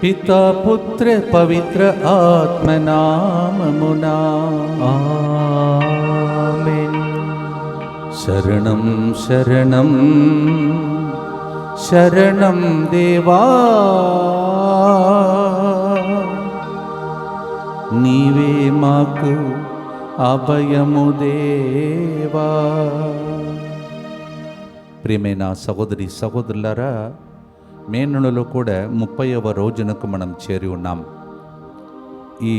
పితా పుత్ర పవిత్ర ఆత్మనామమునా ఆమేన్. శరణం శరణం శరణం దేవా, నీవే మాకు అభయము దేవా. ప్రియమైన సహోదరి సహోదరులారా, మే నెలలో కూడా 30వ రోజునకు మనం చేరి ఉన్నాం. ఈ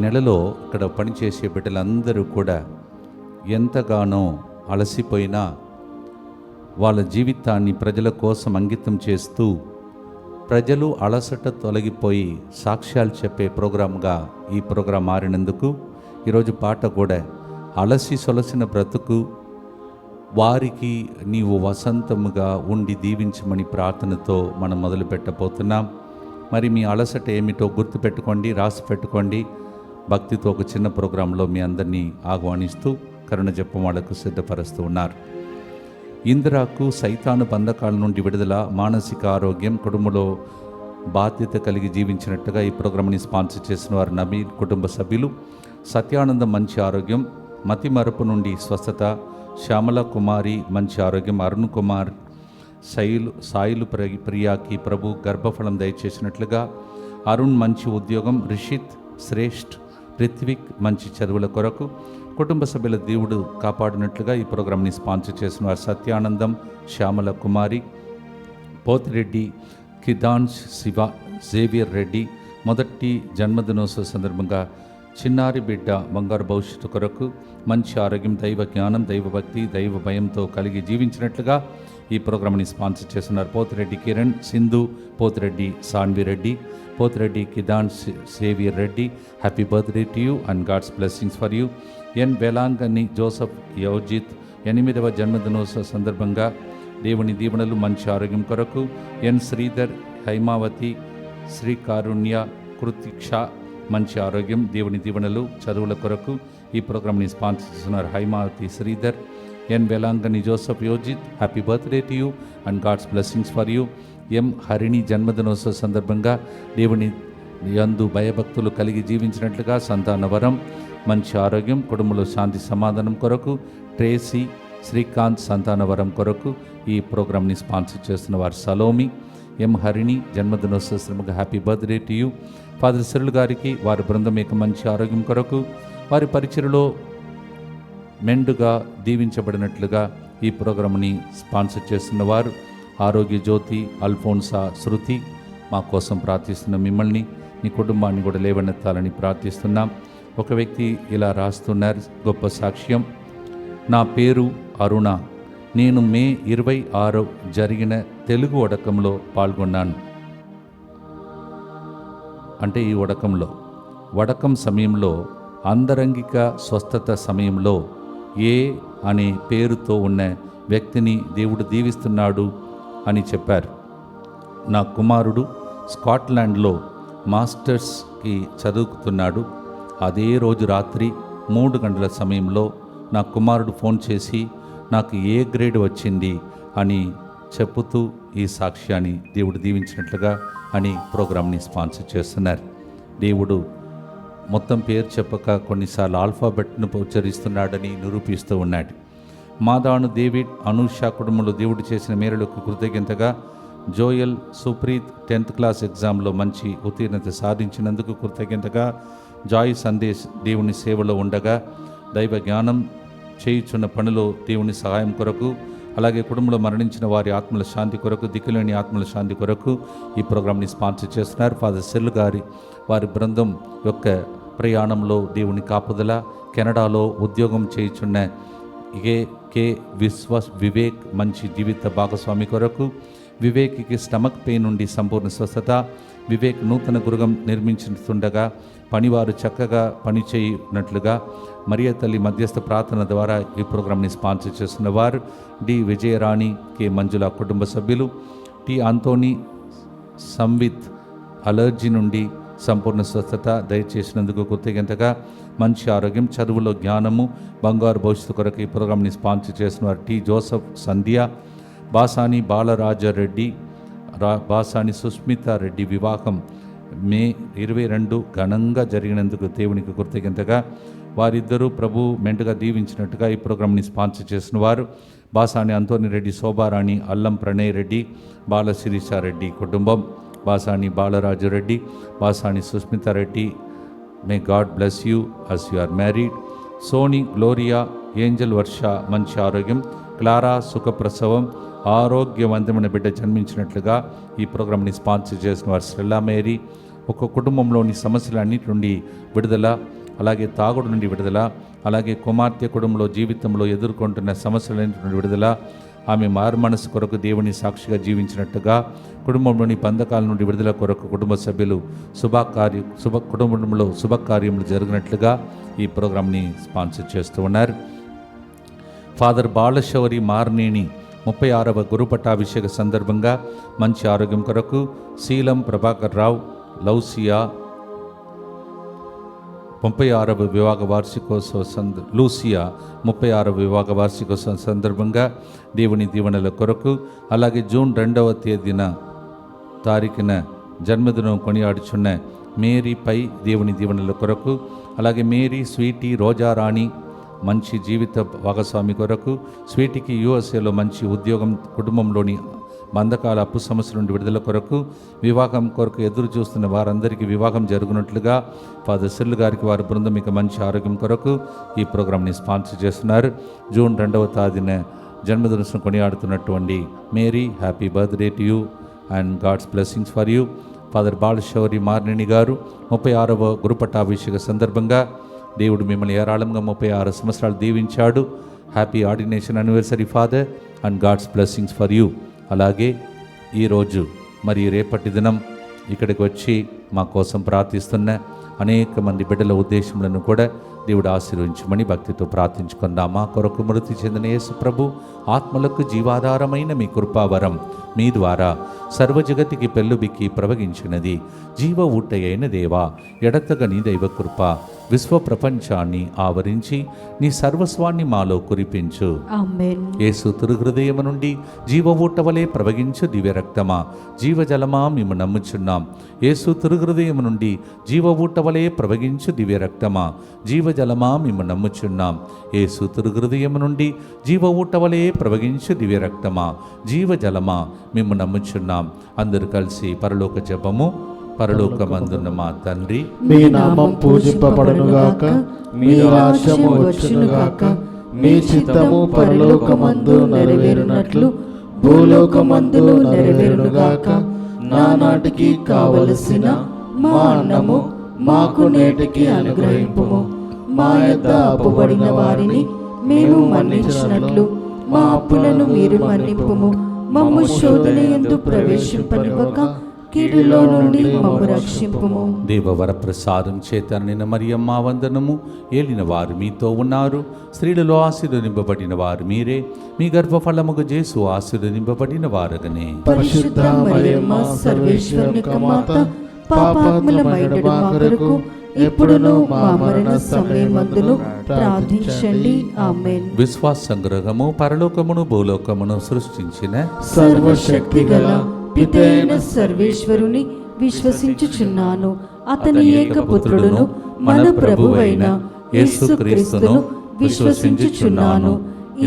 నెలలో ఇక్కడ పనిచేసే బిడ్డలందరూ కూడా ఎంతగానో అలసిపోయినా వాళ్ళ జీవితాన్ని ప్రజల కోసం అంకితం చేస్తూ ప్రజలు అలసట తొలగిపోయి సాక్ష్యాలు చెప్పే ప్రోగ్రాంగా ఈ ప్రోగ్రాం మారినందుకు ఈరోజు పాట కూడా అలసి సొలసిన బ్రతుకు వారికి నీవు వసంతముగా ఉండి దీవించమని ప్రార్థనతో మనం మొదలు పెట్టబోతున్నాం. మరి మీ అలసట ఏమిటో గుర్తుపెట్టుకోండి, రాసి పెట్టుకోండి. భక్తితో ఒక చిన్న ప్రోగ్రాంలో మీ అందరినీ ఆహ్వానిస్తూ కరుణ జపం వాళ్ళకు సిద్ధపరుస్తూ ఉన్నారు. ఇందిరాకు సైతాను బంధకాల నుండి విడుదల, మానసిక ఆరోగ్యం, కుటుంబంలో బాధ్యత కలిగి జీవించినట్టుగా ఈ ప్రోగ్రాంని స్పాన్సర్ చేసిన వారు నబీల్ కుటుంబ సభ్యులు. సత్యానందం మంచి ఆరోగ్యం, మతి మరపు నుండి స్వస్థత, శ్యామల కుమారి మంచి ఆరోగ్యం, అరుణ్ కుమార్ సాయిలు ప్రియాకి ప్రభు గర్భఫలం దయచేసినట్లుగా, అరుణ్ మంచి ఉద్యోగం, రిషిత్ శ్రేష్ఠ్ రిత్విక్ మంచి చదువుల కొరకు కుటుంబ సభ్యుల దేవుడు కాపాడినట్లుగా ఈ ప్రోగ్రాంని స్పాన్సర్ చేసిన వారు సత్యానందం, శ్యామల కుమారి, పోతిరెడ్డి, కిదాన్స్ శివ, జేవియర్ రెడ్డి మొదటి జన్మదినోత్సవ సందర్భంగా చిన్నారి బిడ్డ బంగారు భవిష్యత్తు కొరకు మంచి ఆరోగ్యం, దైవ జ్ఞానం, దైవభక్తి, దైవ భయంతో కలిగి జీవించినట్లుగా ఈ ప్రోగ్రాంని స్పాన్సర్ చేస్తున్నారు. Pothireddy Kiran, Sindhu, Pothireddy Sanvireddy, Pothireddy Kidan Xavier Reddy. Happy birthday to you and God's blessings for you. N Velankanni Joseph Yojith 8వ జన్మదినోత్సవ సందర్భంగా దేవుని దీవెనలు, మంచి ఆరోగ్యం కొరకు. ఎన్ శ్రీధర్, హైమావతి, శ్రీకారుణ్య, కృతిక్ష మంచి ఆరోగ్యం, దేవుని దీవెనలు, చదువుల కొరకు ఈ ప్రోగ్రాంని స్పాన్సర్ చేస్తున్నారు. Haimavathi Sridhar, N Velankanni Joseph Yojith, happy birthday to you and God's blessings for you. M Harini జన్మదినోత్సవ సందర్భంగా దేవుని యందు భయభక్తులు కలిగి జీవించినట్లుగా సంతాన వరం, మంచి ఆరోగ్యం, కుటుంబంలో శాంతి సమాధానం కొరకు. ట్రేసీ శ్రీకాంత్ సంతాన వరం కొరకు ఈ ప్రోగ్రాంని స్పాన్సర్ చేస్తున్న వారు సలోమి, ఎం హరిణి జన్మదినోత్సవ సందర్భంగా happy birthday to you. Father Sirul గారికి వారి బృందం యొక్క మంచి ఆరోగ్యం కొరకు, వారి పరిచయలో మెండుగా దీవించబడినట్లుగా ఈ ప్రోగ్రాంని స్పాన్సర్ చేస్తున్న వారు ఆరోగ్య జ్యోతి, అల్ఫోన్సా, శృతి. మా కోసం ప్రార్థిస్తున్న మిమ్మల్ని, మీ కుటుంబాన్ని కూడా లేవనెత్తాలని ప్రార్థిస్తున్నాం. ఒక వ్యక్తి ఇలా రాస్తున్నారు, గొప్ప సాక్ష్యం. నా పేరు అరుణ, నేను మే 26 జరిగిన తెలుగు వడకంలో పాల్గొన్నాను. అంటే ఈ వడకం సమయంలో అంతరంగిక స్వస్థత సమయంలో ఏ అనే పేరుతో ఉన్న వ్యక్తిని దేవుడు దీవిస్తున్నాడు అని చెప్పారు. నా కుమారుడు స్కాట్లాండ్లో మాస్టర్స్కి చదువుకుతున్నాడు. అదే రోజు రాత్రి 3 గంటల సమయంలో నా కుమారుడు ఫోన్ చేసి నాకు ఏ గ్రేడ్ వచ్చింది అని చెప్పుతూ ఈ సాక్ష్యాన్ని దేవుడు దీవించినట్లుగా అని ప్రోగ్రాంని స్పాన్సర్ చేస్తున్నారు. దేవుడు మొత్తం పేరు చెప్పక కొన్నిసార్లు ఆల్ఫాబెట్ను ఉచ్చరిస్తున్నాడని నిరూపిస్తూ ఉన్నాడు. మాదాను డేవిడ్, అనూష కుటుంబంలో దేవుడు చేసిన మేరలకు కృతజ్ఞతగా. జోయల్ సుప్రీత్ 10th క్లాస్ ఎగ్జామ్లో మంచి ఉత్తీర్ణత సాధించినందుకు కృతజ్ఞతగా. జాయ్ సందేశ్ దేవుని సేవలో ఉండగా దైవ జ్ఞానం చేయుచున్న పనిలో దేవుని సహాయం కొరకు, అలాగే కుటుంబంలో మరణించిన వారి ఆత్మల శాంతి కొరకు, దిక్కులేని ఆత్మల శాంతి కొరకు ఈ ప్రోగ్రాంని స్పాన్సర్ చేస్తున్నారు. ఫాదర్ సెల్ గారి వారి బృందం యొక్క ప్రయాణంలో దేవుని కాపుదల, కెనడాలో ఉద్యోగం చేయుచున్న కే వివేక్ మంచి జీవిత భాగస్వామి కొరకు, వివేక్కి స్టమక్ పెయిన్ నుండి సంపూర్ణ స్వస్థత, వివేక్ నూతన గృహం నిర్మించుతుండగా పనివారు చక్కగా పనిచేయనట్లుగా మరియ తల్లి మధ్యస్థ ప్రార్థన ద్వారా ఈ ప్రోగ్రాంని స్పాన్సర్ చేస్తున్న వారు డి విజయరాణి, కె మంజుల కుటుంబ సభ్యులు. టి ఆంటోనీ సంవిత్ అలర్జీ నుండి సంపూర్ణ స్వస్థత దయచేసినందుకు కృతజ్ఞతగా. మంచి ఆరోగ్యం, చదువులో జ్ఞానము, బంగారు భవిష్యత్తు కొరకు ఈ ప్రోగ్రాంని స్పాన్సర్ చేసిన వారు టి జోసఫ్ సంధ్య, బాసాని బాలరాజరెడ్డి, బాసాని సుస్మిత రెడ్డి వివాహం మే 22 ఘనంగా జరిగినందుకు దేవునికి కృతజ్ఞతగా వారిద్దరూ ప్రభు మెంటుగా దీవించినట్టుగా ఈ ప్రోగ్రాంని స్పాన్సర్ చేసిన వారు బాసాని అంతోని రెడ్డి, శోభారాణి, అల్లం ప్రణయ్ రెడ్డి, బాల శిరీషారెడ్డి కుటుంబం, Basani Balaraju Reddy, Basani Sushmithareddy. May God bless you as you are married. Soni, Gloria, Angel Varsha మంచి ఆరోగ్యం, క్లారా సుఖప్రసవం, ఆరోగ్యవంతమైన బిడ్డ జన్మించినట్లుగా ఈ ప్రోగ్రాంని స్పాన్సర్ చేసిన వారు స్టెల్లా మేరీ. ఒక కుటుంబంలోని సమస్యలన్నిటి నుండి విడుదల, అలాగే తాగుడు నుండి విడుదల, అలాగే కుమార్తె కుటుంబంలో జీవితంలో ఎదుర్కొంటున్న సమస్యలన్నిటి నుండి విడుదల, ఆమె మారు మనసు కొరకు దేవుని సాక్షిగా జీవించినట్టుగా కుటుంబంలోని బంధకాల నుండి విడుదల కొరకు కుటుంబ సభ్యులు కుటుంబంలో శుభకార్యములు జరిగినట్లుగా ఈ ప్రోగ్రాంని స్పాన్సర్ చేస్తూ ఉన్నారు. ఫాదర్ బాలశౌరి మార్నేని 36వ గురు పట్టాభిషేక సందర్భంగా మంచి ఆరోగ్యం కొరకు శీలం ప్రభాకర్ రావు, లౌసియా 36వ వివాహ వార్షికోత్సవ లూసియా 36వ వివాహ వార్షికోత్సవం సందర్భంగా దేవుని దీవెనల కొరకు, అలాగే జూన్ 2వ తారీఖున జన్మదినం కొనియాడుచున్న మేరీపై దేవుని దీవెనల కొరకు, అలాగే మేరీ, స్వీటీ, రోజారాణి మంచి జీవిత భాగస్వామి కొరకు, స్వీటీకి యూఎస్ఏలో మంచి ఉద్యోగం, కుటుంబంలోని బంధకాల అప్పు సమస్యల నుండి విడుదల కొరకు, వివాహం కొరకు ఎదురు చూస్తున్న వారందరికీ వివాహం జరుగునట్లుగా ఫాదర్ సిర్లు గారికి వారి బృందం ఇక మంచి ఆరోగ్యం కొరకు ఈ ప్రోగ్రాంని స్పాన్సర్ చేస్తున్నారు. జూన్ 2వ జన్మదినం కొనియాడుతున్నటువంటి Mary, happy birthday to you and God's blessings for you. Father Balashowri Marneni గారు 36వ గురుపట్టాభిషేక సందర్భంగా దేవుడు మిమ్మల్ని ఏరాళంగా 36 సంవత్సరాలు దీవించాడు. Happy ordination anniversary father and God's blessings for you. అలాగే ఈరోజు మరి రేపటి దినం ఇక్కడికి వచ్చి మా కోసం ప్రార్థిస్తున్న అనేక మంది బిడ్డల ఉద్దేశములను కూడా దేవుడు ఆశీర్వదించమని భక్తితో ప్రార్థించుకుందాం. మా కొరకు మృతి చెందిన యేసు ప్రభు ఆత్మలకు జీవాధారమైన మీ కృపావరం మీ ద్వారా సర్వజగతికి పెళ్ళుబిక్కి ప్రవగించినది. జీవ ఊటయైన దేవా, ఎడతగని దైవ కృప విశ్వ ప్రపంచాన్ని ఆవరించి నీ సర్వస్వాన్ని మాలో కురిపించు. ఆమేన్. యేసు తిరుహృదయము నుండి జీవ ఊట వలె ప్రవగించు దివ్య రక్తమా, జీవజలమా మేము నమ్ముచున్నాం. యేసు తిరుహృదయము నుండి జీవ ఊట వలె ప్రవగించు దివ్య రక్తమా, జీవజలమా మేము నమ్ముచున్నాం. యేసు తిరుహృదయము నుండి జీవ ఊట వలె ప్రవగించు దివ్య రక్తమా, జీవజలమా మేము నమ్ముచున్నాం. అందరూ కలిసి పరలోక జపము. పరలోకమందున్న మా తండ్రి, మీ నామం పూజింపబడునుగాక, మీ రాజ్యము వచ్చునుగాక, మీ చిత్తము పరలోకమందు నెరవేరునట్లు భూలోకమందును నెరవేరునుగాక. నానాటికి కావలసిన మా అన్నము మాకు నేటికి అనుగ్రహింపుము. మా యొద్ద అప్పుబడిన వారిని మేము మన్నించినట్లు మా అప్పులను మీరు మన్నింపుము. మమ్ము శోధన యందు ప్రవేశింపనివ్వక కీడులో నుండి మమ్ము రక్షింపుము. దేవవర ప్రసాదం చేత నిన్న మరియమ్మ వందనము. ఏలిన వారు మీతో ఉన్నారు, స్త్రీలలో ఆశీర్వదింపబడిన వారు మీరే, మీ గర్భఫలముగు యేసు ఆశీర్వదింపబడిన వారగనే. పరిశుద్ధ మరియమ్మ సర్వేశ్వరుని కమాత, పాపాత్ములమైన మా కొరకు ఇప్పుడును మా మరణ సమయమందును ప్రార్థించండి. ఆమేన్. విశ్వాస సంగ్రహము. పరలోకమును భూలోకమును సృష్టించిన సర్వశక్తిగల పితైన సర్వేశ్వరుని విశ్వసించుచున్నాను. అతని ఏకపుత్రుడును మన ప్రభువైన యేసుక్రీస్తును విశ్వసించుచున్నాను.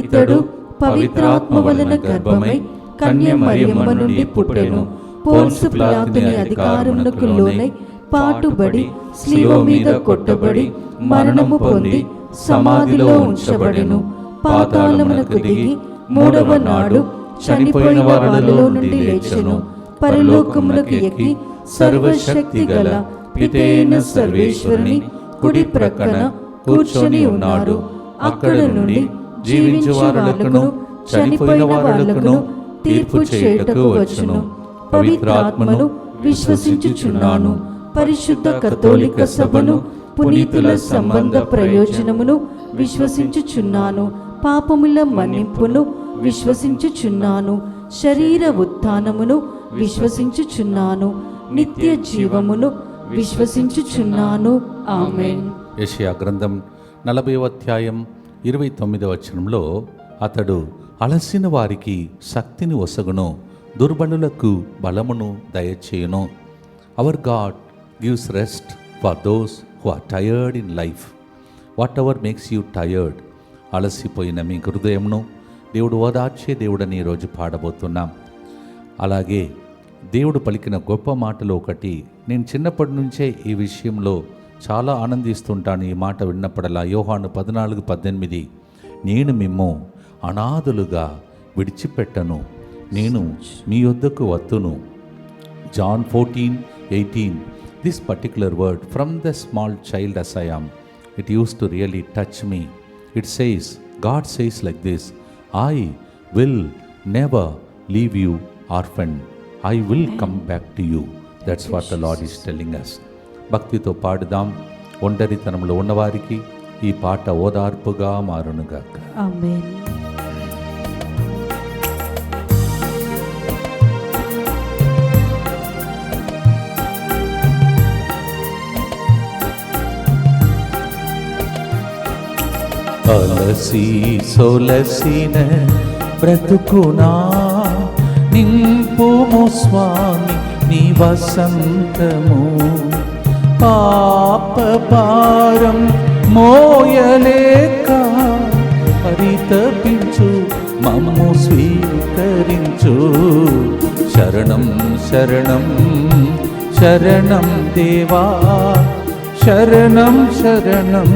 ఇతడు పవిత్రాత్మ వలన గర్భమై కన్య మరియమ్మ నుండి పుట్టెను. పోన్సు పిలాతుని అధికారమునకు లోనై పాటుబడి శిలువ మీద కొట్టబడి మరణము పొంది సమాధిలో ఉంచబడెను. పాతాళమునకు దిగి మూడవ నాడు చనిపోయిన వారిలో నుండి లేచెను. పరలోకములకు ఎక్కి సర్వశక్తి గల పితైన సర్వేశ్వరుని కుడి ప్రక్కన కూర్చొని ఉన్నాడు. అక్కడ నుండి జీవించు వారులకును చనిపోయిన వారులకును తీర్పు చేయుటకు వచ్చును. పవిత్రాత్మను విశ్వసించుచున్నాను. పరిశుద్ధ కథోలిక సభను, పునీతుల సంబంధ ప్రయోజనమును విశ్వసించుచున్నాను. పాపముల మన్నింపును విశ్వసించుచున్నాను. శరీర ఉత్థానమును విశ్వసించుచున్నాను. నిత్య జీవమును విశ్వసించుచున్నాను. ఆమేన్. యెషయా గ్రంథం 40వ అధ్యాయం 29వ వచనంలో అతడు అలసిన వారికి శక్తిని ఒసగును, దుర్బలులకు బలమును దయచేయును. Our God gives rest for those who are tired in life. Whatever makes you tired, అలసిపోయిన మీ హృదయంను దేవుడు ఓదార్చే దేవుడని ఈరోజు పాడబోతున్నాం. అలాగే దేవుడు పలికిన గొప్ప మాటలు ఒకటి, నేను చిన్నప్పటి నుంచే ఈ విషయంలో చాలా ఆనందిస్తుంటాను. ఈ మాట విన్నప్పుడల్లా యోహాను 14:18, నేను మిమ్ము అనాథులుగా విడిచిపెట్టను, నేను మీ యొద్దకు వత్తును. John 14:18, this particular word, from the small child as I am, it used to really touch me. It says, God says like this, I will never leave you orphan. I will come back to you. That's what the Lord is telling us. భక్తితో పాడుదాం. ఒంటరితనంలో ఉన్నవారికి ఈ పాట ఓదార్పుగా మారునుగాక. ఆమేన్. అలసి సొలసిన బ్రతుకునా నింపుము స్వామి నీ వసంతము, పాప భారం మోయలేక పరితపించు మమ్ము స్వీకరించు. శరణం శరణం శరణం దేవా, శరణం శరణం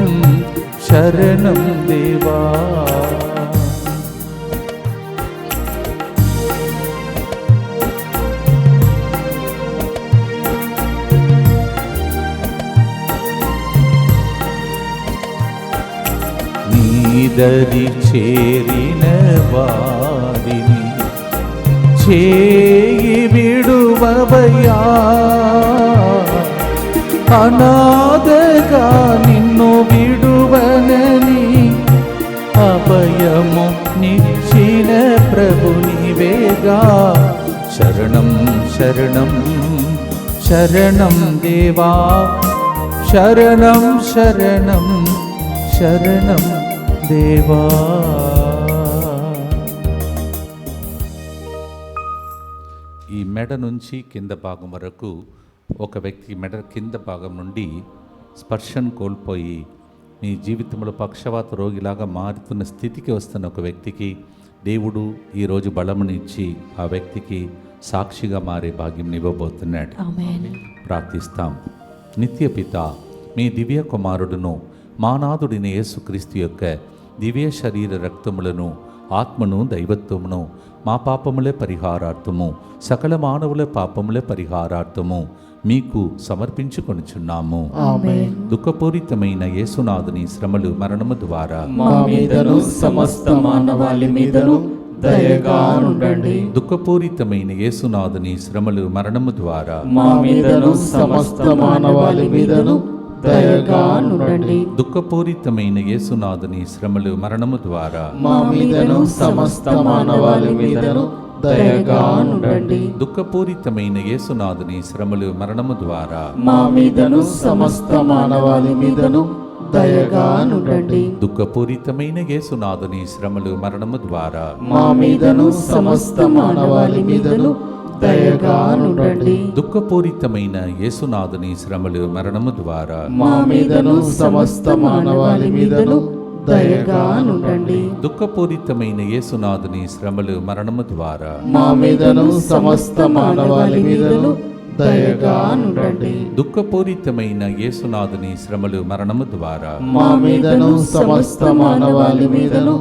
శరణం దేవా. నీదరి చేరిన వారిని చేయి విడువవయ్యా, అనాథగా నిన్ను విడువనని అభయము నిచ్చిన ప్రభు నీవేగా. శరణం శరణం శరణం దేవా, శరణం శరణం శరణం దేవా. ఈ మెడ నుంచి కింద భాగం వరకు ఒక వ్యక్తి మెడ కింద భాగం నుండి స్పర్శను కోల్పోయి మీ జీవితంలో పక్షవాత రోగిలాగా మారుతున్న స్థితికి వస్తున్న ఒక వ్యక్తికి దేవుడు ఈరోజు బలమునిచ్చి ఆ వ్యక్తికి సాక్షిగా మారే భాగ్యం ఇవ్వబోతున్నాడు. ఆమేన్. ప్రార్థిస్తాం. నిత్యపిత, మీ దివ్య కుమారుడును మానాథుడిన యేసుక్రీస్తు యొక్క దివ్య శరీర రక్తములను, ఆత్మను, దైవత్వమును మా పాపములే పరిహారార్థము, సకల మానవుల పాపములే పరిహారార్థము మీకు సమర్పించుకొనుచున్నాము. ఆమేన్. దుఃఖపూరితమైన యేసునాథుని శ్రమలు, మరణము ద్వారా మా మీదను సమస్త మానవాళి మీదను దయగా నుండండి. దుఃఖపూరితమైన యేసునాథుని శ్రమలు, మరణము ద్వారా మా మీదను సమస్త మానవాళి మీదను దయగా నుండండి. దుఃఖపూరితమైన యేసునాథుని శ్రమలు, మరణము ద్వారా మా మీదను సమస్త మానవాళి మీదను దయగా నుండండి. దుఃఖపూరితమైన యేసునాథుని శ్రమలు, మరణము ద్వారా మా మీదను సమస్త మానవాళి మీదను దయగా నుండండి. దుఃఖపూరితమైన యేసునాథుని శ్రమలు, మరణము ద్వారా మా మీదను సమస్త మానవాళి మీదను దయగా నుండండి. దుఃఖపూరితమైన యేసునాథుని శ్రమలు, మరణము ద్వారా మా మీదను సమస్త మానవాళి మీదను దయగా నుండండి. దుఃఖపూరితమైన యేసునాథుని శ్రమలు, మరణము ద్వారా మా మీదను సమస్త మానవాళి మీదను దయగా నుండండి. దుఃఖపూరితమైన యేసునాథుని శ్రమలు, మరణము ద్వారా మా మీదను సమస్త మానవాళి మీదను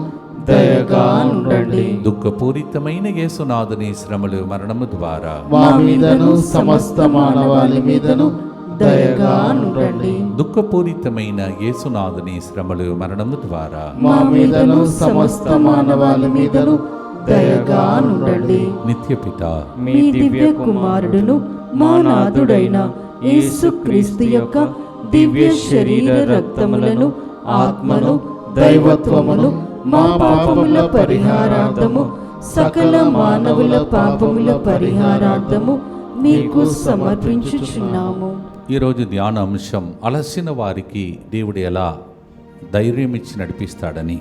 దయగా నుండండి. దుఃఖపూరితమైన యేసునాథుని శ్రమలు, మరణము ద్వారా మా మీదను సమస్త మానవాళి మీదను దయగా నుండండి. దుఃఖపూరితమైన యేసునాథుని శ్రమలు, మరణము ద్వారా మా మీదను సమస్త మానవాళి మీదను దయగా నుండండి. నిత్యపిత, మీ దివ్య కుమారుడును మా నాథుడైన యేసుక్రీస్తు యొక్క దివ్య శరీర రక్తములను, ఆత్మను, దైవత్వమును మా పాపముల పరిహారార్థము, సకల మానవుల పాపముల పరిహారార్థము మీకు సమర్పించుచున్నాము. ఈరోజు ధ్యాన అంశం, అలసిన వారికి దేవుడు ఎలా ధైర్యం ఇచ్చి నడిపిస్తాడని.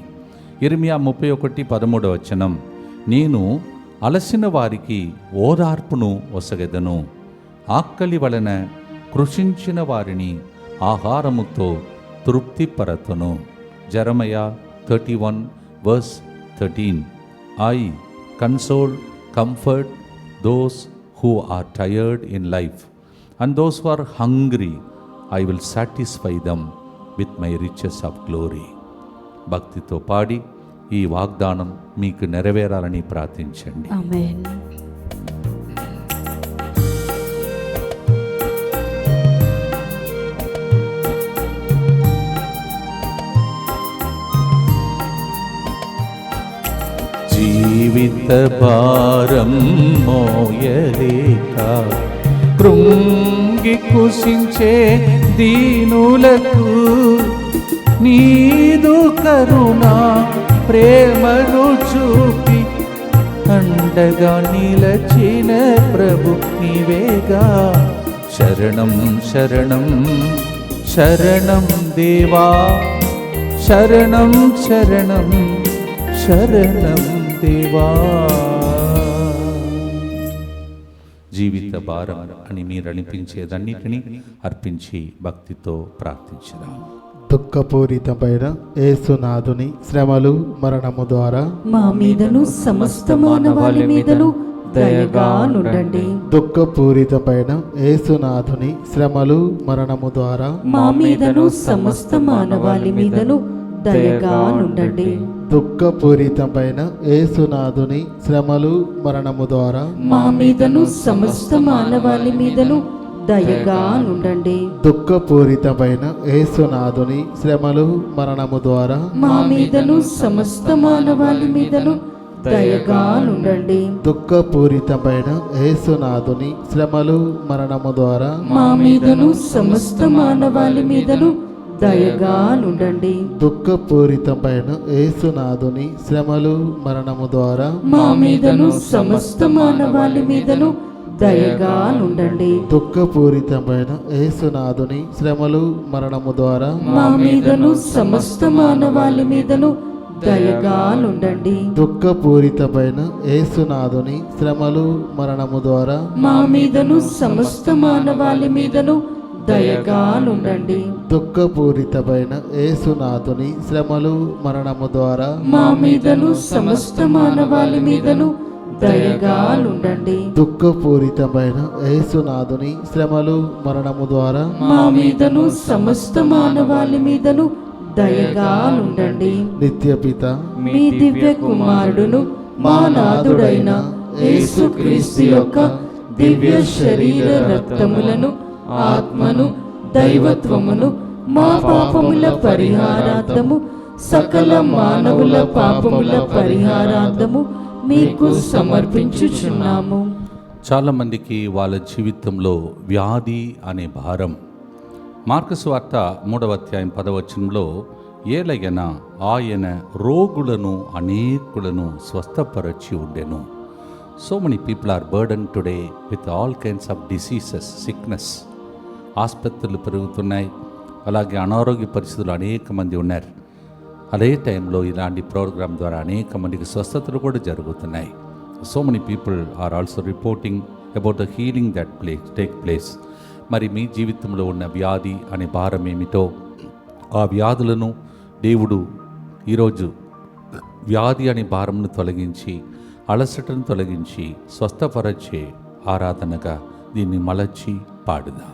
ఇర్మియా 31:13 నేను అలసిన వారికి ఓదార్పును ఒసగెదను, ఆకలి వలన కృషించిన వారిని ఆహారముతో తృప్తిపరతును. జెరమయా 31:13. I console, comfort those who are tired in life, and those who are hungry I will satisfy them with my riches of glory. భక్తితో పాడి ఈ వాగ్దానం మీకు నెరవేరాలని ప్రార్థించండి. ఆమేన్. జీవిత భారం మోయలేక కృంగి కుసించే దీనులకు నీదు కరుణ ప్రేమను చూపి అండగా నిలచిన ప్రభు నీవేగా. శరణం శరణం శరణం దేవా, శరణం శరణం శరణం దేవా. జీవిత భారం అని మీరు అనిపించేదన్నిటినీ అర్పించి భక్తితో ప్రార్థించుదాం. దుఃఖపూరితమైన యేసునాథుని శ్రమలు మరణము ద్వారా మా మీదను సమస్త మానవాళి మీదను దయగా నుండండి. దుఃఖపూరితమైన యేసునాథుని శ్రమలు మరణము ద్వారా మా మీదను సమస్త మానవాళి మీదను దయగా నుండండి. దుఃఖపూరితమైన యేసునాథుని శ్రమలు మరణము ద్వారా మా మీదను సమస్త మానవాళి మీదను దయగా నుండండి. దుఃఖపూరితమైన యేసునాథుని శ్రమలు మరణము ద్వారా మా మీదను సమస్త మానవాళి మీదను దయగా నుండండి. దుఃఖపూరితమైన యేసునాథుని శ్రమలు మరణము ద్వారా మా మీదను సమస్త మానవాళి మీదను దయగా నుండండి. దుఃఖపూరితమైన యేసునాథుని శ్రమలు మరణము ద్వారా మా మీదను సమస్త మానవాళి మీదను దయగా నుండండి. దుఃఖపూరితమైన యేసునాథుని శ్రమలు మరణము ద్వారా మా మీదను సమస్త మానవాళి మీదను దయగా నుండండి. దుఃఖపూరితమైన యేసునాథుని శ్రమలు మరణము ద్వారా మా మీదను సమస్త మానవాళి మీదను దయగా నుండండి. దుఃఖపూరితమైన యేసునాథుని శ్రమలు మరణము ద్వారా మా మీదను సమస్త మానవాళి మీదను దయగా నుండండి. దుఃఖపూరితమైన యేసునాథుని శ్రమలు మరణము ద్వారా మా మీదను సమస్త మానవాళి మీదను దయగా నుండండి. నిత్యపిత మీ దివ్య కుమారుడును మా నాథుడైన యేసుక్రీస్తు యొక్క దివ్య శరీర రక్తములను, ఆత్మను, దైవత్వమును మా పాపముల పరిహారార్థము, సకల మానవుల పాపముల పరిహారార్థము మీకు సమర్పించుచున్నాము. చాలామందికి వాళ్ళ జీవితంలో వ్యాధి అనే భారం. మార్కు సువార్త 3:10 ఏలయన ఆయన రోగులను అనేకులను స్వస్థపరచి ఉండెను. So many people are burden today with all kinds of diseases, sickness. ఆసుపత్రులు పెరుగుతున్నాయి, అలాగే అనారోగ్య పరిస్థితులు అనేక మంది ఉన్నారు. అదే టైంలో ఇలాంటి ప్రోగ్రాం ద్వారా అనేక మందికి స్వస్థతలు కూడా జరుగుతున్నాయి. So many people are also reporting about the healing that take place. మరి మీ జీవితంలో ఉన్న వ్యాధి అనే భారం ఏమిటో, ఆ వ్యాధులను దేవుడు ఈరోజు వ్యాధి అనే భారంను తొలగించి, అలసటను తొలగించి స్వస్థపరచే ఆరాధనగా దీన్ని మలచి పాడుదాం.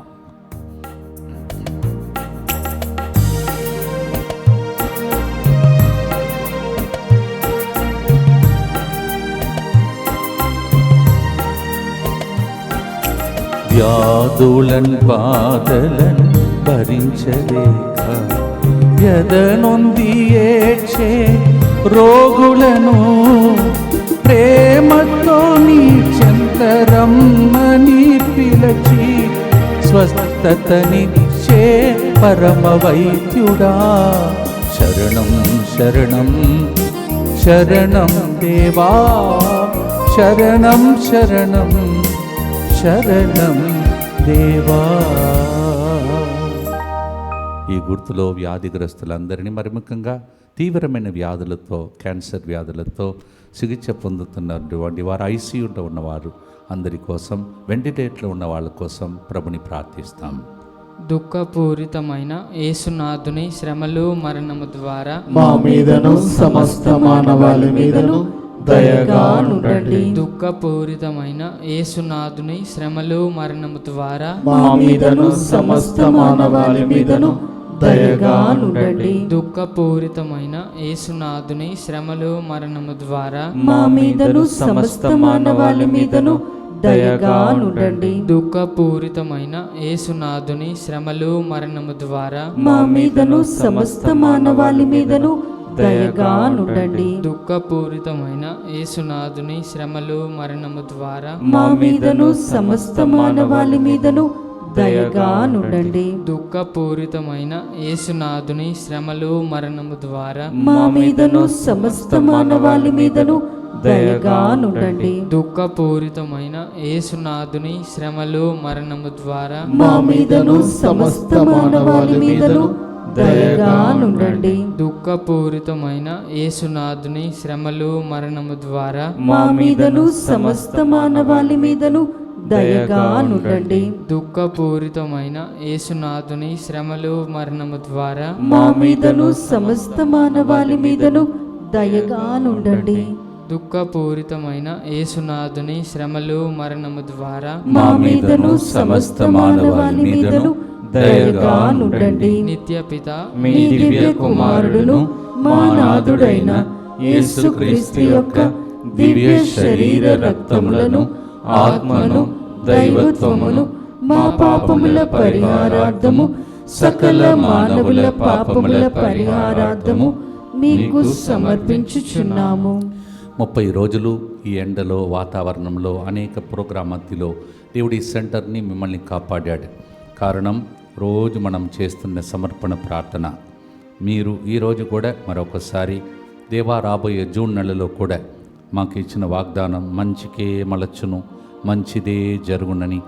వ్యాధులన్ బాధలన్ భరించలేక ఎదనొంది ఏడ్చే రోగులను ప్రేమతో నీ చెంతరమ్మని పిలచి స్వస్థతనిచ్చే పరమ వైద్యుడా. శరణం శరణం శరణం దేవా, శరణం శరణం శరణం దేవా. ఈ గుర్తులో వ్యాధిగ్రస్తులందరినీ, మరి ముఖ్యంగా తీవ్రమైన వ్యాధులతో, క్యాన్సర్ వ్యాధులతో చికిత్స పొందుతున్నటువంటి వారు, ఐసీయూలో ఉన్నవారు అందరి కోసం, వెంటిలేటర్లో ఉన్న వాళ్ళ కోసం ప్రభుని ప్రార్థిస్తాం. దుఃఖపూరితమైన యేసునాథుని శ్రమలు మరణము ద్వారా మా మీదను సమస్త మానవాళి మీదను దయగా నుండండి. దుఃఖపూరితమైన యేసునాథుని శ్రమలు మరణము ద్వారా మా మీదను సమస్త మానవాళి మీదను దయగా నుండండి. దుఃఖపూరితమైన యేసునాథుని శ్రమలు మరణము ద్వారా మా మీదను సమస్త మానవాళి మీదను దయగా నుండండి. దుఃఖపూరితమైన యేసునాథుని శ్రమలు మరణము ద్వారా మా మీదను సమస్త మానవాళి మీదను దయగా నుండండి. దుఃఖపూరితమైన యేసునాథుని శ్రమలు మరణము ద్వారా మా మీదను సమస్త మానవాళి మీదను దయగా నుండండి. దుఃఖపూరితమైన యేసునాథుని శ్రమలు మరణము ద్వారా మా మీదను సమస్త మానవాళి మీదను దయగా నుండండి. దుఃఖపూరితమైన యేసునాథుని శ్రమలు మరణము ద్వారా మా మీదను సమస్త మానవాళి మీదను దయగా నుండండి. దుఃఖపూరితమైన యేసునాథుని శ్రమలు మరణము ద్వారా మా మీదను సమస్త మానవాళి మీదను దయగా నుండండి. దుఃఖపూరితమైన యేసునాథుని శ్రమలు మరణము ద్వారా మా మీదను సమస్త మానవాళి మీదను దయగా నుండండి. దుఃఖపూరితమైన యేసునాథుని శ్రమలు మరణము ద్వారా మా మీదను సమస్త మానవాళి మీదను దయగా నుండండి. నిత్య పిత మీ దివ్య కుమారుడును మా నాథుడైన యేసుక్రీస్తు యొక్క దివ్య శరీర రక్తములను, ఆత్మను, దైవత్వమును మా పాపముల పరిహారార్థము, సకల మానవుల పాపముల పరిహారార్థము మీకు సమర్పించుచున్నాము. 30 రోజులు ఈ ఎండలో, వాతావరణంలో, అనేక ప్రోగ్రాం మధ్యలో దేవుడి సెంటర్ని మిమ్మల్ని కాపాడాడు. కారణం రోజు మనం చేస్తున్న సమర్పణ ప్రార్థన. మీరు ఈరోజు కూడా మరొకసారి దేవా రాబోయే జూన్ నెలలో కూడా మాకు ఇచ్చిన వాగ్దానం మంచికే మలచును, మంచిదే జరుగునని,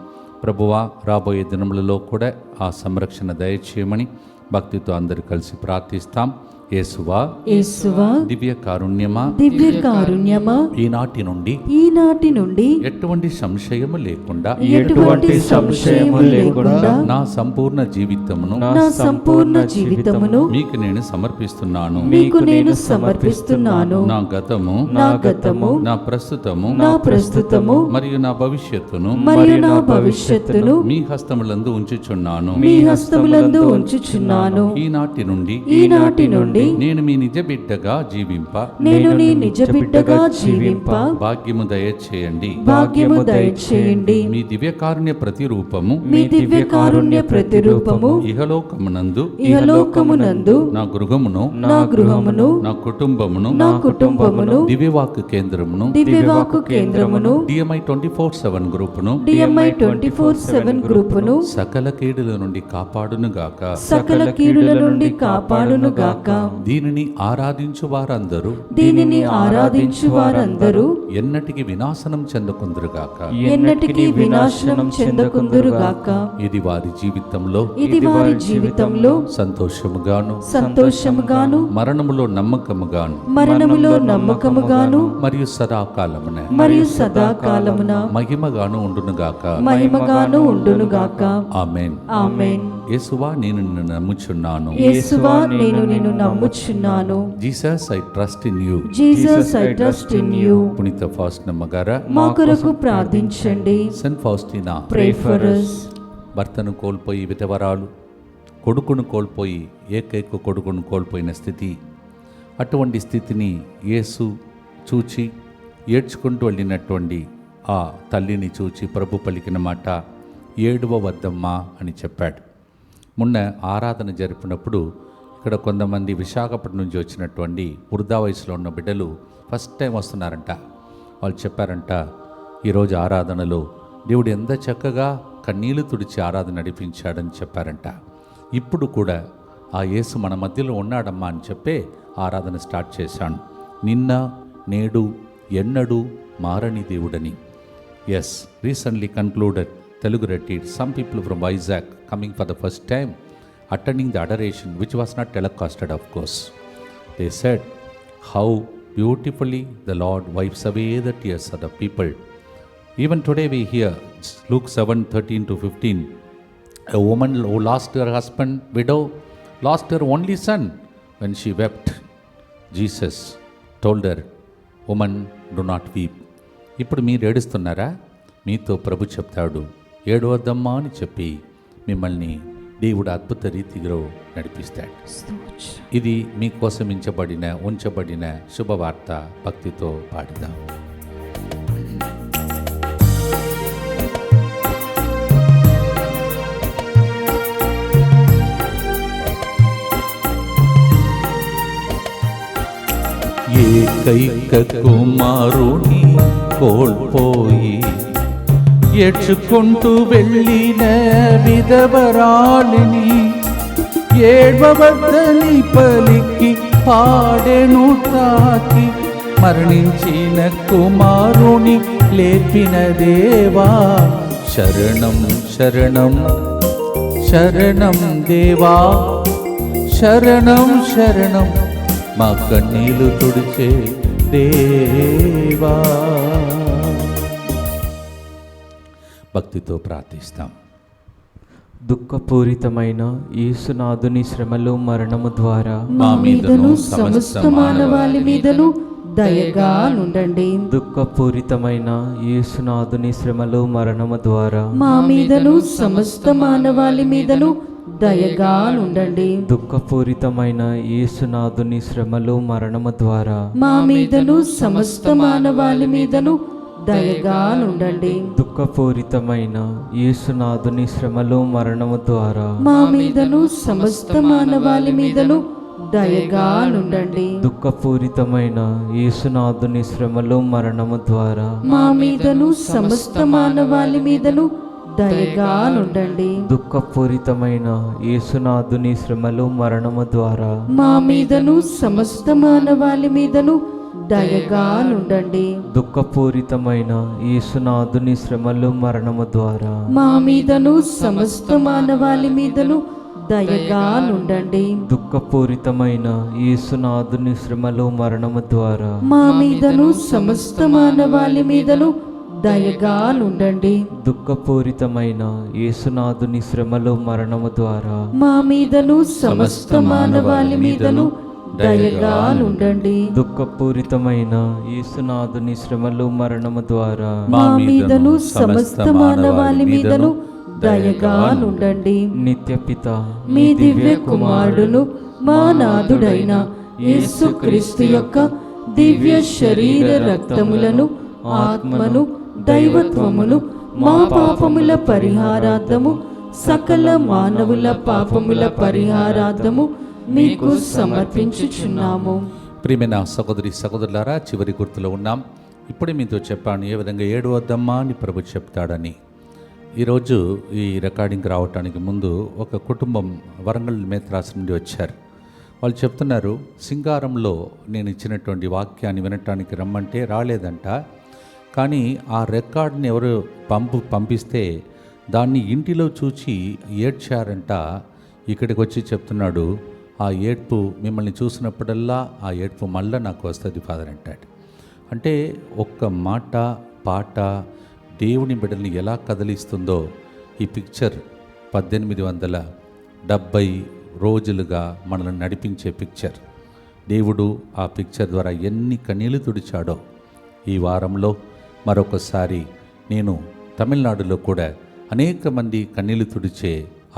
ప్రభువా రాబోయే దినములలో కూడా ఆ సంరక్షణ దయచేయమని భక్తితో అందరూ కలిసి ప్రార్థిస్తాం. యేసువా, యేసువా, దివ్య కారుణ్యమా, దివ్య కారుణ్యమా, ఈనాటి నుండి ఈనాటి నుండి ఎటువంటి సంశయము లేకుండా ఎటువంటి సంశయము లేకుండా నా సంపూర్ణ జీవితమును నా సంపూర్ణ జీవితమును మీకు నేను సమర్పిస్తున్నాను. మీకు నేను సమర్పిస్తున్నాను. నా గతము, నా గతము, నా ప్రస్తుతము, నా ప్రస్తుతము మరియు నా భవిష్యత్తును మరియు నా భవిష్యత్తును మీ హస్తములందు ఉంచుచున్నాను. మీ హస్తములందు ఉంచుచున్నాను. ఈనాటి నుండి ఈనాటి నుండి నేను మీ నిజ బిడ్డగా జీవింప నేను నీ నిజ బిడ్డగా జీవింప భాగ్యము దయచేయండి. భాగ్యము దయచేయండి. మీ దివ్యకారుణ్య ప్రతిరూపము మీ దివ్య కారుణ్య ప్రతిరూపము ఇహలోకమునందు ఇహలోకమునందు నా గృహమును, నా గృహమును, నా కుటుంబమును, నా కుటుంబమును, దివ్యవాక్కు కేంద్రమును, దివ్యవాక్కు కేంద్రమును, DMI 24/7 గ్రూపును, DMI 24/7 గ్రూపును సకల కీడుల నుండి కాపాడునుగాక. సకల కీడుల నుండి కాపాడునుగాక. దీనిని ఆరాధించు వారందరూ దీనిని ఆరాధించు వారందరూ ఎన్నటికి వినాశనం చెందకుందురుగాక. ఎన్నటికీ వినాశనం చెందకుందురుగాక. ఇది వారి జీవితంలో ఇది వారి జీవితంలో సంతోషముగాను, సంతోషముగాను, మరణములో నమ్మకముగాను, మరణములో నమ్మకముగాను, మరియు సదాకాలమున మరియు సదాకాలమున మహిమగాను ఉండునుగాక. మహిమగాను ఉండునుగాక. ఆమేన్. ఆమేన్. యేసువా, నేను నిన్ను నమ్ముచున్నాను. యేసువా, నేను నిన్ను నమ్ముచున్నాను. Jesus, I trust in you. Jesus, I trust in you. పునీత ఫాస్టినమ్మ గారా, మా కొరకు ప్రార్థించండి. Saint Faustina, pray for us. భర్తను కోల్పోయి విధవరాలు, కొడుకును కోల్పోయి ఏకైక కొడుకును కోల్పోయిన స్థితి, అటువంటి స్థితిని యేసు చూచి ఏడ్చుకుంటూ వెళ్ళినటువంటి ఆ తల్లిని చూచి ప్రభు పలికిన మాట, ఏడువ వద్దమ్మా అని చెప్పాడు. మొన్న ఆరాధన జరిపినప్పుడు ఇక్కడ కొంతమంది విశాఖపట్నం నుంచి వచ్చినటువంటి వృద్ధా వయసులో ఉన్న బిడ్డలు ఫస్ట్ టైం వస్తున్నారంట. వాళ్ళు చెప్పారంట, ఈరోజు ఆరాధనలో దేవుడు ఎంత చక్కగా కన్నీళ్లు తుడిచి ఆరాధన నడిపించాడని చెప్పారంట. ఇప్పుడు కూడా ఆ యేసు మన మధ్యలో ఉన్నాడమ్మా అని చెప్పే ఆరాధన స్టార్ట్ చేశాను. నిన్న నేడు ఎన్నడూ మారని దేవుడని. Yes, recently concluded Telugu retreat. Some people from Vizag coming for the first time, attending the adoration, which was not telecasted, of course. They said how beautifully the Lord wipes away the tears of the people Even today we hear Luke 7:13 to 15. A woman who lost her husband, widow, lost her only son. When she wept, Jesus told her, "Woman, do not weep." ఇప్పుడు మీరు ఏడుస్తున్నారా? మీతో ప్రభు చెప్తాడు, ఏడవద్దమ్మా అని చెప్పి మిమ్మల్ని దేవుడు అద్భుత రీతిలో నడిపిస్తాడు. ఇది మీకోసం ఉంచబడిన శుభవార్త. భక్తితో పాడుదాం. ఏకైక కుమారుని కోల్పోయి ఏడ్చుకుంటూ వెళ్ళిన విధవరాలిని ఏడ్వవద్దని పలికి పాడెను తాకి మరణించిన కుమారుని లేపిన దేవా శరణం శరణం శరణం దేవా శరణం శరణం మా కన్నీళ్లు తుడిచే దేవా. భక్తితో ప్రార్థిస్తాం. దుఃఖపూరితమైన యేసునాథుని శ్రమలు మరణము ద్వారా మా మీదను సమస్త మానవాళి మీదను దయగా నుండండి. దుఃఖపూరితమైన యేసునాథుని శ్రమలు మరణము ద్వారా మా మీదను సమస్త మానవాళి మీదను దయగా నుండండి. దుఃఖపూరితమైన యేసునాథుని శ్రమలు మరణము ద్వారా మా మీదను సమస్త మానవాళి మీదను దయగా నుండండి. దుఃఖపూరితమైన యేసునాథుని శ్రమలు మరణము ద్వారా మా మీదను సమస్త మానవాళి మీదను దయగా నుండండి. దుఃఖపూరితమైన యేసునాథుని శ్రమలు మరణము ద్వారా మా మీదను సమస్త మానవాళి మీదను దయగా నుండండి. దుఃఖపూరితమైన యేసునాథుని శ్రమలు మరణము ద్వారా మా మీదను సమస్త మానవాళి మీదను దయగా నుండండి. దుఃఖపూరితమైన యేసునాథుని శ్రమలు మరణము ద్వారా మా మీదను సమస్త మానవాళి మీదను దయగా నుండండి. దుఃఖపూరితమైన యేసునాథుని శ్రమలు మరణము ద్వారా మా మీదను సమస్త మానవాళి మీదను దయగా నుండండి. దుఃఖపూరితమైన యేసునాథుని శ్రమలు మరణము ద్వారా మా మీదను సమస్త మానవాళి మీదను దయగా నుండండి. దుఃఖపూరితమైన యేసునాథుని శ్రమలు మరణము ద్వారా మా మీదను సమస్త మానవాళి మీదను దయగా నుండండి. నిత్యపిత మీ దివ్య కుమారుడును మా నాథుడైన యేసుక్రీస్తు యొక్క దివ్య శరీర రక్తములను ఆత్మను దైవత్వమును మా పాపముల పరిహారార్థము సకల మానవుల పాపముల పరిహారార్థము మీకు సమర్పించుచున్నాము. ప్రియమైన సహోదరులారా, చివరి గుర్తులో ఉన్నాం. ఇప్పుడే మీతో చెప్పాను ఏ విధంగా ఏడవద్దమ్మా అని ప్రభు చెప్తాడని. ఈరోజు ఈ రికార్డింగ్ రావటానికి ముందు ఒక కుటుంబం వరంగల్ మేత్రాస్ నుండి వచ్చారు. వాళ్ళు చెప్తున్నారు, సింగారంలో నేను ఇచ్చినటువంటి వాక్యాన్ని వినటానికి రమ్మంటే రాలేదంట. కానీ ఆ రికార్డ్ని ఎవరు పంపిస్తే దాన్ని ఇంటిలో చూచి ఏడ్చారంట. ఇక్కడికి వచ్చి చెప్తున్నాడు, ఆ ఏడ్పు మిమ్మల్ని చూసినప్పుడల్లా ఆ ఏడ్పు మళ్ళీ నాకు వస్తుంది ఫాదర్ అంటాడు. అంటే ఒక్క మాట పాట దేవుని బిడ్డల్ని ఎలా కదిలిస్తుందో ఈ పిక్చర్ 1870 రోజులుగా మనల్ని నడిపించే పిక్చర్. దేవుడు ఆ పిక్చర్ ద్వారా ఎన్ని కన్నీళ్లు తుడిచాడో. ఈ వారంలో మరొకసారి నేను తమిళనాడులో కూడా అనేక మంది కన్నీళ్లు తుడిచే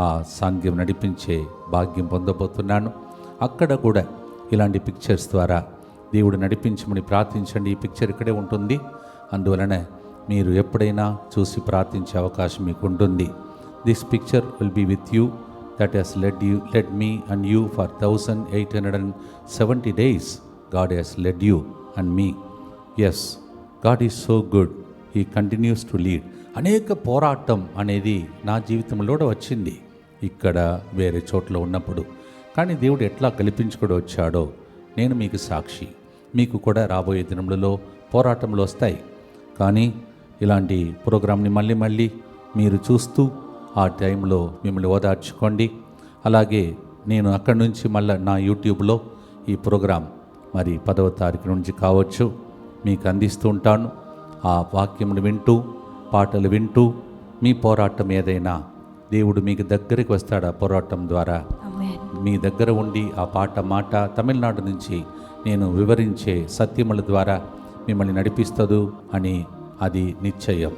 ఆ సాంగ్యం నడిపించే భాగ్యం పొందబోతున్నాను. అక్కడ కూడా ఇలాంటి పిక్చర్స్ ద్వారా దేవుడు నడిపించమని ప్రార్థించండి. ఈ పిక్చర్ ఇక్కడే ఉంటుంది. అందువలన మీరు ఎప్పుడైనా చూసి ప్రార్థించే అవకాశం మీకు ఉంటుంది. This picture will be with you that has led me and you for 1870 days. God has led you and me. Yes, God is so good. He continues to lead. అనేక పోరాటం అనేది నా జీవితంలో వచ్చింది ఇక్కడ వేరే చోట్ల ఉన్నప్పుడు. కానీ దేవుడు ఎట్లా గెలిపించుకొని వచ్చాడో నేను మీకు సాక్షి. మీకు కూడా రాబోయే దినములలో పోరాటంలో వస్తాయి. కానీ ఇలాంటి ప్రోగ్రామ్ని మళ్ళీ మీరు చూస్తూ ఆ టైంలో మిమ్మల్ని ఓదార్చుకోండి. అలాగే నేను అక్కడి నుంచి మళ్ళీ నా యూట్యూబ్లో ఈ ప్రోగ్రాం మరి 10వ తారీఖు నుంచి కావచ్చు మీకు అందిస్తూ ఉంటాను. ఆ వాక్యమును వింటూ పాటలు వింటూ మీ పోరాటం ఏదైనా దేవుడు మీకు దగ్గరికి వస్తాడు. ఆ పోరాటం ద్వారా ఆమేన్. మీ దగ్గర ఉండి ఆ మాట తమిళనాడు నుంచి నేను వివరించే సత్యముల ద్వారా మిమ్మల్ని నడిపిస్తుంది అని అది నిశ్చయం.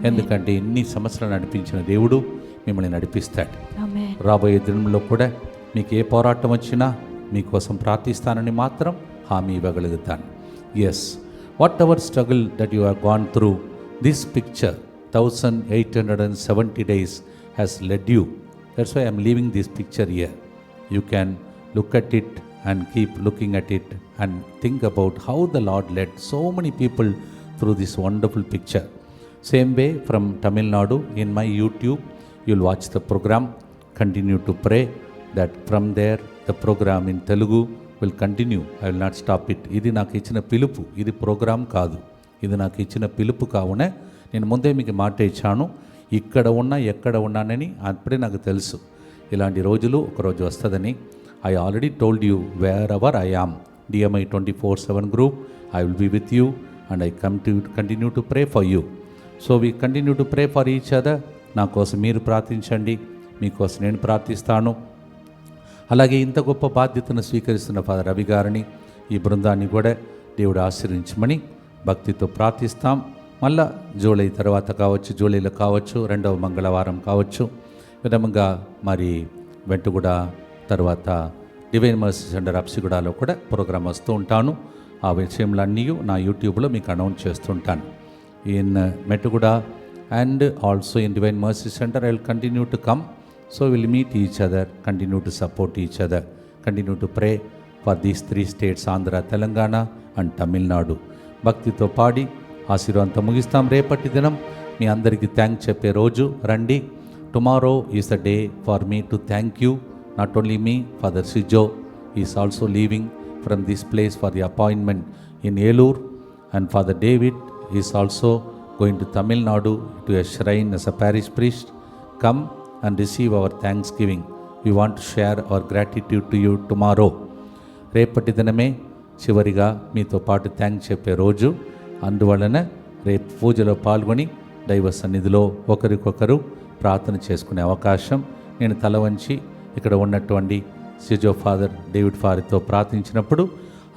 ఎందుకంటే ఇన్ని సంవత్సరాలు నడిపించిన దేవుడు మిమ్మల్ని నడిపిస్తాడు. ఆమేన్. రాబోయే దినంలో కూడా మీకు ఏ పోరాటం వచ్చినా మీకోసం ప్రార్థిస్తానని మాత్రం హామీ ఇవ్వగలుగుతాను. Yes, whatever struggle that you have gone through, this picture 1870 days has led you. That's why I'm leaving this picture here. You can look at it and keep looking at it and think about how the Lord led so many people through this wonderful picture. Same way from Tamil Nadu, in my YouTube, you'll watch the program. Continue to pray that from there the program in Telugu will continue. I will not stop it. ఇది నాకు ఇచ్చిన పిలుపు, ఇది programme కాదు, ఇది నాకు ఇచ్చిన పిలుపు. కావున నేను ముందే మీకు మాట ఇచ్చాను, ఇక్కడ ఉన్నా ఎక్కడ ఉన్నానని అప్పుడే నాకు తెలుసు ఇలాంటి రోజులు ఒకరోజు వస్తుందని. I already told you wherever I am, DMI 24/7 group, I will be with you and I continue to pray for you. So we continue to pray for each other. నా కోసం మీరు ప్రార్థించండి, మీకోసం నేను ప్రార్థిస్తాను. అలాగే ఇంత గొప్ప బాధ్యతను స్వీకరిస్తున్న ఫాదర్ రవి గారిని, ఈ బృందాన్ని కూడా దేవుడు ఆశీర్వించమని భక్తితో ప్రార్థిస్తాం. మళ్ళా జూలై తర్వాత కావచ్చు, జూలైలో కావచ్చు, 2వ మంగళవారం కావచ్చు, విధంగా మరి వెంటగూడ తర్వాత డివైన్ మర్సీ సెంటర్ అప్సిగూడలో కూడా ప్రోగ్రాం వస్తూ ఉంటాను. ఆ విషయంలన్నీ నా యూట్యూబ్లో మీకు అనౌన్స్ చేస్తుంటాను. In Mettuguda and also in Divine Mercy Center I will continue to come. So we will meet each other, continue to support each other, continue to pray for these 3 states, Andhra, Telangana and Tamil Nadu. భక్తితో పాడి ఆశీర్వాదంతో ముగిస్తాం. రేపటి దినం మీ అందరికీ thank చెప్పే రోజు రండి. Tomorrow is the day for me to thank you. Not only me, father Sijo is also leaving from this place for the appointment in Eluru, and father David is also going to Tamil Nadu to a shrine as a parish priest. Come and receive our thanksgiving. We want to share our gratitude to you tomorrow. రేపటి దినమే చివరిగా మీతో పాటు thanks చెప్పే రోజు. అందువలన రేపు పూజలో పాల్గొని దైవ సన్నిధిలో ఒకరికొకరు ప్రార్థన చేసుకునే అవకాశం. నేను తల వంచి ఇక్కడ ఉన్నటువంటి సిజో ఫాదర్ డేవిడ్ ఫాదర్తో ప్రార్థించినప్పుడు,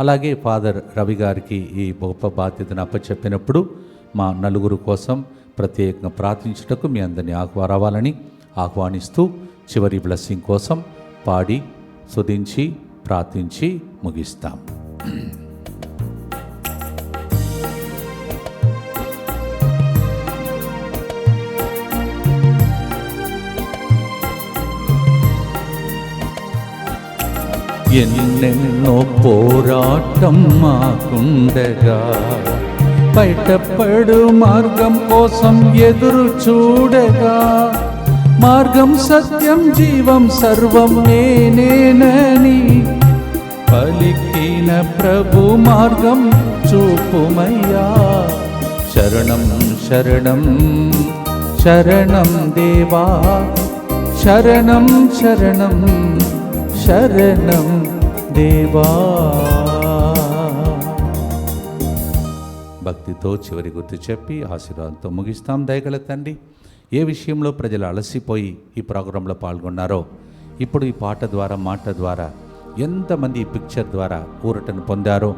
అలాగే ఫాదర్ రవి గారికి ఈ గొప్ప బాధ్యతను అప్పచెప్పినప్పుడు మా నలుగురు కోసం ప్రత్యేకంగా ప్రార్థించుటకు మీ అందరినీ రావాలని ఆహ్వానిస్తూ చివరి బ్లెస్సింగ్ కోసం పాడి స్తుతించి ప్రార్థించి ముగిస్తాం. ఎన్నెన్నో పోరాటం మాకుండగా, బయటపడు మార్గం కోసం ఎదురు చూడగా, మార్గం సత్యం జీవం సర్వం నేనేనని పలికిన ప్రభు మార్గం చూపుమయ్యా. శరణం శరణం శరణం దేవా, శరణం శరణం శరణం దేవా. భక్తితో చివరి గుర్తు చెప్పి ఆశీర్వాదంతో ముగిస్తాం. దయగల తండ్రి, ఏ విషయంలో ప్రజలు అలసిపోయి ఈ ప్రోగ్రాంలో పాల్గొన్నారో, ఇప్పుడు ఈ పాట ద్వారా మాట ద్వారా ఎంతమంది ఈ పిక్చర్ ద్వారా ఊరటను పొందారో,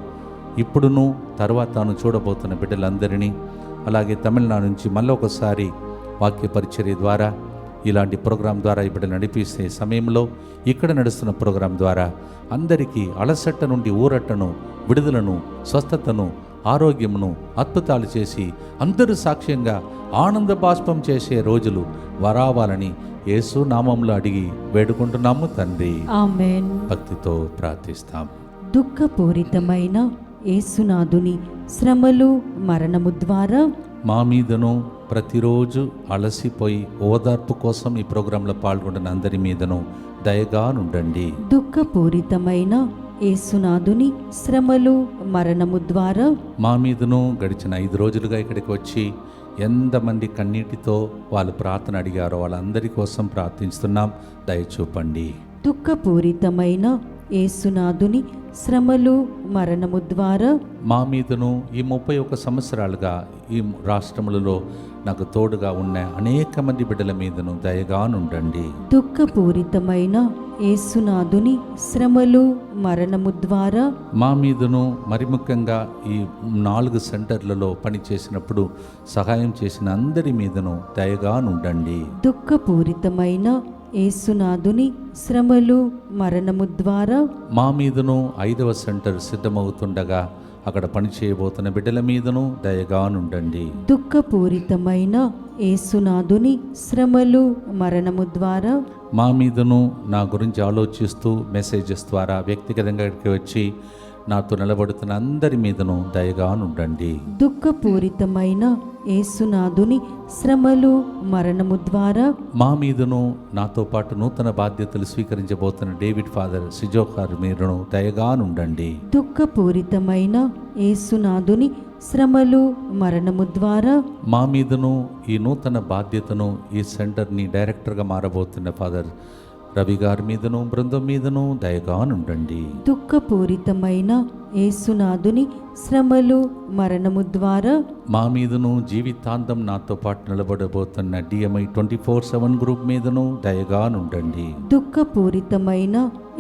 ఇప్పుడును తర్వాతను చూడబోతున్న బిడ్డలందరినీ, అలాగే తమిళనాడు నుంచి మళ్ళీ ఒకసారి వాక్య పరిచర్య ద్వారా ఇలాంటి ప్రోగ్రాం ద్వారా ఈ బిడ్డలు నడిపిస్తే సమయంలో ఇక్కడ నడుస్తున్న ప్రోగ్రాం ద్వారా అందరికీ అలసట నుండి ఊరటను, విడుదలను, స్వస్థతను, ఆరోగ్యమును, అద్భుతాలు చేసి అందరూ సాక్ష్యంగా ఆనంద బాష్పం చేసే రోజులు వరావాలని యేసు నామంలో అడిగి వేడుకుంటున్నాము తండ్రి, ఆమేన్. భక్తితో ప్రార్థిస్తాం. దుఃఖపూరితమైన యేసునాథుని శ్రమలు మరణము ద్వారా మా మీదను ప్రతిరోజు అలసిపోయి ఓదార్పు కోసం ఈ ప్రోగ్రాంలో పాల్గొంటున్న అందరి మీదను దయగా నుండండి. దుఃఖపూరితమైన యేసునాథుని శ్రమలు మరణము ద్వారా మా మీదను గడిచిన 5 రోజులుగా ఇక్కడికి వచ్చి ఎంతమంది కన్నీటితో వాళ్ళు ప్రార్థన అడిగారో వాళ్ళందరి కోసం ప్రార్థిస్తున్నాం. దయచూపండి. దుఃఖపూరితమైన యేసునాథుని శ్రమలు మరణము ద్వారా మా మీదను ఈ 31 సంవత్సరాలుగా ఈ రాష్ట్రములలో నాకు తోడుగా ఉన్న అనేక మంది బిడ్డల మీదను దయగానుండండి. దుఃఖపూరితమైన యేసునాథుని శ్రమలు మరణము ద్వారా మా మీదను మరి ముఖ్యంగా ఈ 4 సెంటర్లలో పనిచేసినప్పుడు సహాయం చేసిన అందరి మీదను దయగానుండండి. దుఃఖపూరితమైన యేసునాథుని శ్రమలు మరణము ద్వారా మా మీదను 5వ సెంటర్ సిద్ధమవుతుండగా అక్కడ పనిచేయబోతున్న బిడ్డల మీదను దయగానుండండి. దుఃఖపూరితమైన యేసునాథుని శ్రమలు మరణము ద్వారా మా మీదను నా గురించి ఆలోచిస్తూ మెసేజెస్ ద్వారా వ్యక్తిగతంగా ఇక్కడికి వచ్చి నాతో నిలబడుతున్న అందరి మీదను దయగానుండండి. దుఃఖపూరితమైన యేసునాథుని శ్రమలు మరణము ద్వారా మా మీదను నాతో పాటు నూతన బాధ్యతలు స్వీకరించబోతున్న డేవిడ్ ఫాదర్ సిజోకార్ మీదను దయగానుండండి. దుఃఖపూరితమైన యేసునాథుని శ్రమలు మరణము ద్వారా మా మీదను ఈ నూతన బాధ్యతను ఈ సెంటర్ని డైరెక్టర్గా మారబోతున్న ఫాదర్ రవి గారి మీదను బృందం మీదను దయగానుండండి. దుఃఖపూరితమైన యేసునాథుని శ్రమలు మరణము ద్వారా మా మీదను జీవితాంతం నాతో పాటు నిలబడబోతున్న DMI 24/7 గ్రూప్ మీదను దయగానుండండి. దుఃఖపూరితమైన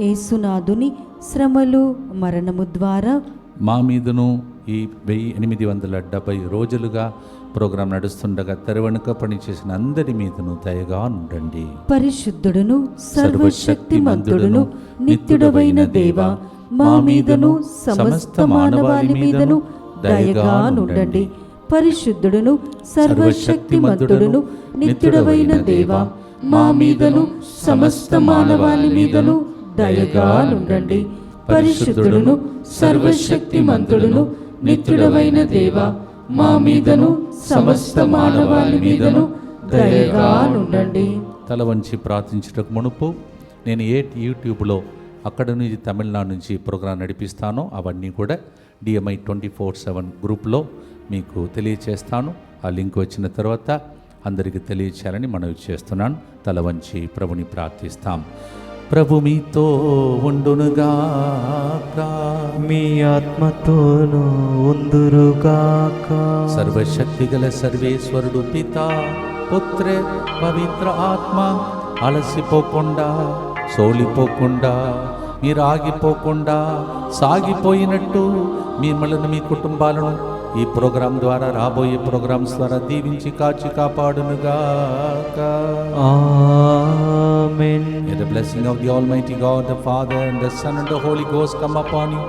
యేసునాథుని శ్రమలు మరణము ద్వారా మా మీదను ఈ 1870 రోజులుగా ప్రోగ్రాం నడుస్తుండగా తెరవెనుక పనిచేసిన అందరి మీదను దయగానుండండి. పరిశుద్ధుడును సర్వశక్తిమంతుడును నిత్యుడవైన దేవా, మా మీదను సమస్త మానవాళి మీదను దయగానుండండి. పరిశుద్ధుడును సర్వశక్తిమంతుడును నిత్యుడవైన దేవా, మా మీదను సమస్త మానవాళి మీదను దయగానుండండి. పరిశుద్ధుడును సర్వశక్తిమంతుడును నిత్యుడవైన దేవా, మా మీదను సమస్త మానవాళి మీదను దయగానుండండి. తల వంచి ప్రార్థించటకు మునుపు నేను యూట్యూబ్లో అక్కడ నుంచి తమిళనాడు నుంచి ప్రోగ్రాం నడిపిస్తానో అవన్నీ కూడా DMI 24/7 గ్రూప్లో మీకు తెలియచేస్తాను. ఆ లింక్ వచ్చిన తర్వాత అందరికీ తెలియచేయాలని మనవి చేస్తున్నాను. తల వంచి ప్రభుని ప్రార్థిస్తాం. ప్రభు మీతో ఉండునుగాక, మీ ఆత్మతోనూ ఉందురుగాక. సర్వశక్తి గల సర్వేశ్వరుడు పితా పుత్ర పవిత్ర ఆత్మ అలసిపోకుండా సోలిపోకుండా మీరు ఆగిపోకుండా సాగిపోయినట్టు మిమ్మల్ని మీ కుటుంబాలను ఈ ప్రోగ్రాం ద్వారా రాబోయే ప్రోగ్రామ్స్ ద్వారా దీవించి కాచి కాపాడునుగాక. ఆమేన్. May the blessing of the Almighty God, the Father and the Son and the Holy Ghost come upon you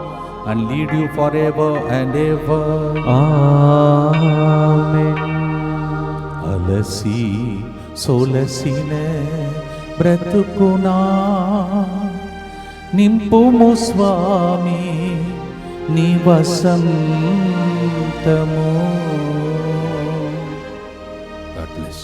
and lead you forever and ever. ఆమేన్. అలసి సోలసిన బ్రతుకునా నింపుము స్వామి నీ వసంతము. God bless you.